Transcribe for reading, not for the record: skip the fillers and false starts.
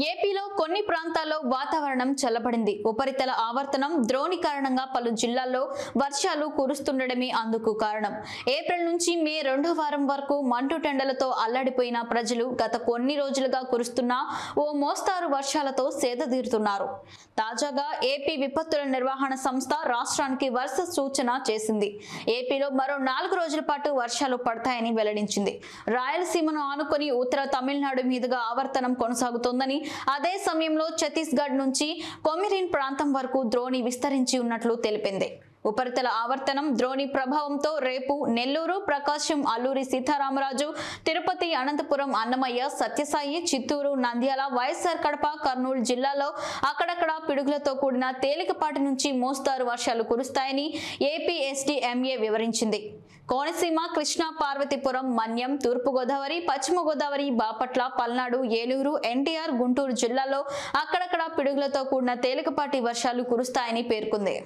ఏపీలో కొన్ని ప్రాంతాల్లో వాతావరణం చల్లబడింది. ఉపరితల ఆవర్తనం ద్రోణి కారణంగా పలు జిల్లాల్లో వర్షాలు కురుస్తుండడమే అందుకు కారణం. ఏప్రిల్ నుంచి మే 2వ వారం వరకు మండుటెండలతో అల్లాడిపోయిన ప్రజలు గత కొన్ని రోజులుగా కురుస్తున్న ఓ మోస్తారు వర్షాలతో సేదతీరుతున్నారు. తాజాగా ఏపీ విపత్తుల నిర్వహణ సంస్థ రాష్ట్రానికి వరుస సూచన చేసింది. ఏపీలో మరో 4 రోజుల పాటు వర్షాలు పడతాయని వెల్లడించింది. రాయలసీమను ఆనుకొని ఉత్తర తమిళనాడు మీదుగా ఆవర్తనం కొనసాగుతోందని, అదే సమయంలో ఛత్తీస్గఢ్ నుంచి కొమిరిన్ ప్రాంతం వరకు ద్రోణి విస్తరించి ఉన్నట్లు తెలిపింది. ఉపరితల ఆవర్తనం ద్రోణి ప్రభావంతో రేపు నెల్లూరు, ప్రకాశం, అల్లూరి సీతారామరాజు, తిరుపతి, అనంతపురం, అన్నమయ్య, సత్యసాయి, చిత్తూరు, నంద్యాల, వైఎస్ఆర్ కడప, కర్నూలు జిల్లాలో అక్కడక్కడ పిడుగులతో కూడిన తేలికపాటి నుంచి మోస్తారు వర్షాలు కురుస్తాయని ఏపీఎస్డీఎంఏ వివరించింది. కోనసీమ, కృష్ణా, పార్వతీపురం, మన్యం, తూర్పుగోదావరి, పశ్చిమ గోదావరి, బాపట్ల, పల్నాడు, ఏలూరు, ఎన్టీఆర్, గుంటూరు జిల్లాలో అక్కడక్కడ పిడుగులతో కూడిన తేలికపాటి వర్షాలు కురుస్తాయని పేర్కొంది.